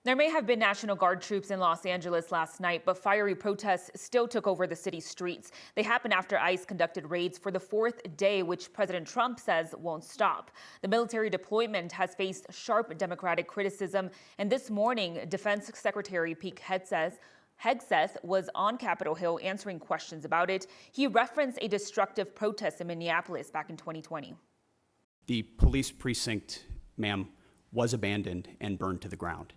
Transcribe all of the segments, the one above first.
There may have been National Guard troops in Los Angeles last night, but fiery protests still took over the city's streets. They happened after ICE conducted raids for the fourth day, which President Trump says won't stop. The military deployment has faced sharp Democratic criticism, and this morning, Defense Secretary Pete Hegseth was on Capitol Hill answering questions about it. He referenced a destructive protest in Minneapolis back in 2020. The police precinct, ma'am, was abandoned and burned to the ground.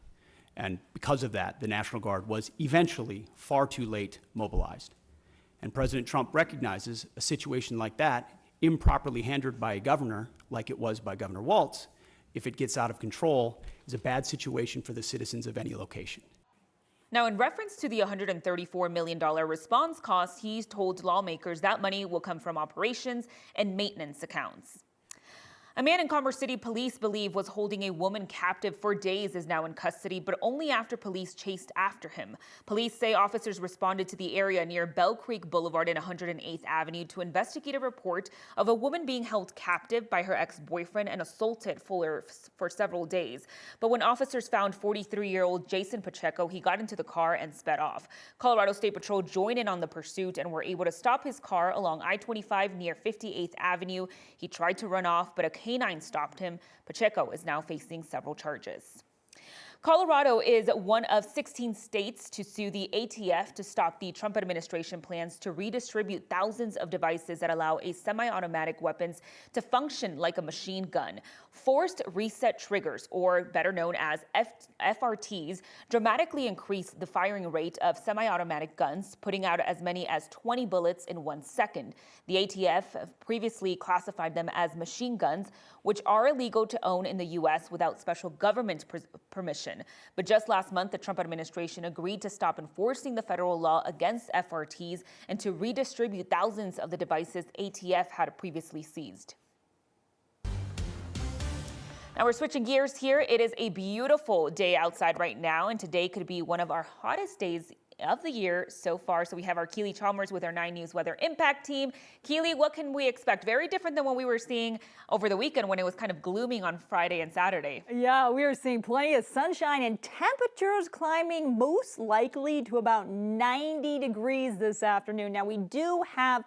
And because of that, the National Guard was eventually far too late mobilized. And President Trump recognizes a situation like that, improperly handled by a governor, like it was by Governor Walz, if it gets out of control, is a bad situation for the citizens of any location. Now, in reference to the $134 million response costs, he's told lawmakers that money will come from operations and maintenance accounts. A man in Commerce City police believe was holding a woman captive for days is now in custody, but only after police chased after him. Police say officers responded to the area near Bell Creek Boulevard and 108th Avenue to investigate a report of a woman being held captive by her ex-boyfriend and assaulted for several days. But when officers found 43-year-old Jason Pacheco, he got into the car and sped off. Colorado State Patrol joined in on the pursuit and were able to stop his car along I-25 near 58th Avenue. He tried to run off, but a canine stopped him. Pacheco is now facing several charges. Colorado is one of 16 states to sue the ATF to stop the Trump administration plans to redistribute thousands of devices that allow a semi-automatic weapons to function like a machine gun. Forced reset triggers, or better known as FRTs, dramatically increase the firing rate of semi-automatic guns, putting out as many as 20 bullets in 1 second. The ATF previously classified them as machine guns, which are illegal to own in the U.S. without special government permission. But just last month, the Trump administration agreed to stop enforcing the federal law against FRTs and to redistribute thousands of the devices ATF had previously seized. Now we're switching gears here. It is a beautiful day outside right now, and today could be one of our hottest days of the year so far. So we have our Keely Chalmers with our 9 News Weather Impact team. Keely, what can we expect? Very different than what we were seeing over the weekend when it was kind of glooming on Friday and Saturday. Yeah, we are seeing plenty of sunshine and temperatures climbing most likely to about 90 degrees this afternoon. Now we do have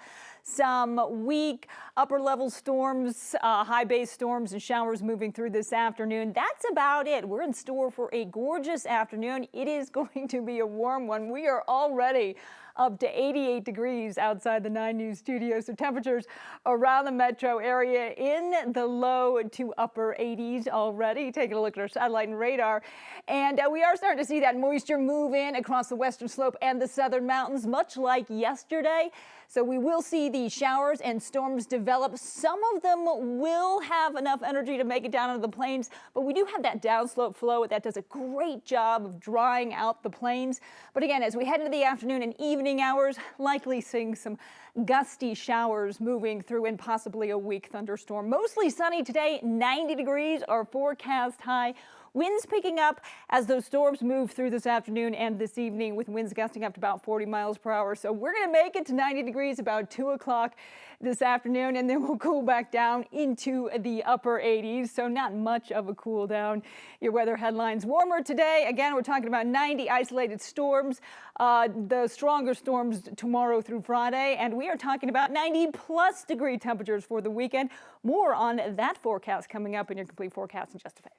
some weak upper level storms, high base storms and showers moving through this afternoon. That's about it. We're in store for a gorgeous afternoon. It is going to be a warm one. We are already up to 88 degrees outside the 9 News studio. So temperatures around the metro area in the low to upper 80s already. Taking a look at our satellite and radar. And we are starting to see that moisture move in across the western slope and the southern mountains, much like yesterday. So we will see the showers and storms develop. Some of them will have enough energy to make it down into the plains, but we do have that downslope flow that does a great job of drying out the plains. But again, as we head into the afternoon and evening hours, likely seeing some gusty showers moving through and possibly a weak thunderstorm. Mostly sunny today, 90 degrees, our forecast high. Winds picking up as those storms move through this afternoon and this evening, with winds gusting up to about 40 miles per hour. So we're going to make it to 90 degrees about 2 o'clock this afternoon, and then we'll cool back down into the upper 80s. So not much of a cool down. Your weather headlines warmer today. Again, we're talking about 90 isolated storms, the stronger storms tomorrow through Friday, and we are talking about 90+ degree temperatures for the weekend. More on that forecast coming up in your complete forecast in just a bit.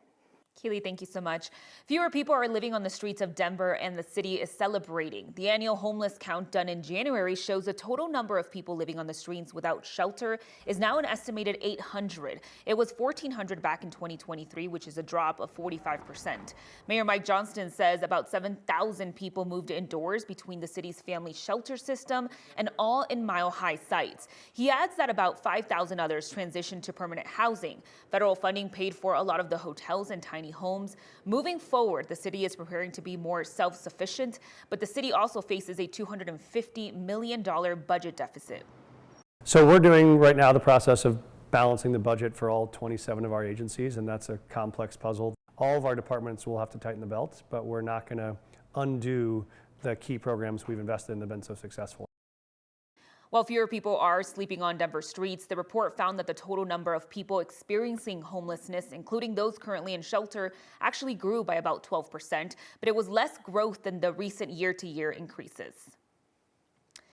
Keely, thank you so much. Fewer people are living on the streets of Denver, and the city is celebrating. The annual homeless count done in January shows the total number of people living on the streets without shelter is now an estimated 800. It was 1,400 back in 2023, which is a drop of 45%. Mayor Mike Johnston says about 7,000 people moved indoors between the city's family shelter system and all in Mile High sites. He adds that about 5,000 others transitioned to permanent housing. Federal funding paid for a lot of the hotels and tiny homes. Moving forward, the city is preparing to be more self-sufficient, but the city also faces a $250 million budget deficit. So we're doing right now the process of balancing the budget for all 27 of our agencies, and that's a complex puzzle. All of our departments will have to tighten the belt, but we're not going to undo the key programs we've invested in that have been so successful. While fewer people are sleeping on Denver streets, the report found that the total number of people experiencing homelessness, including those currently in shelter, actually grew by about 12%, but it was less growth than the recent year-to-year increases.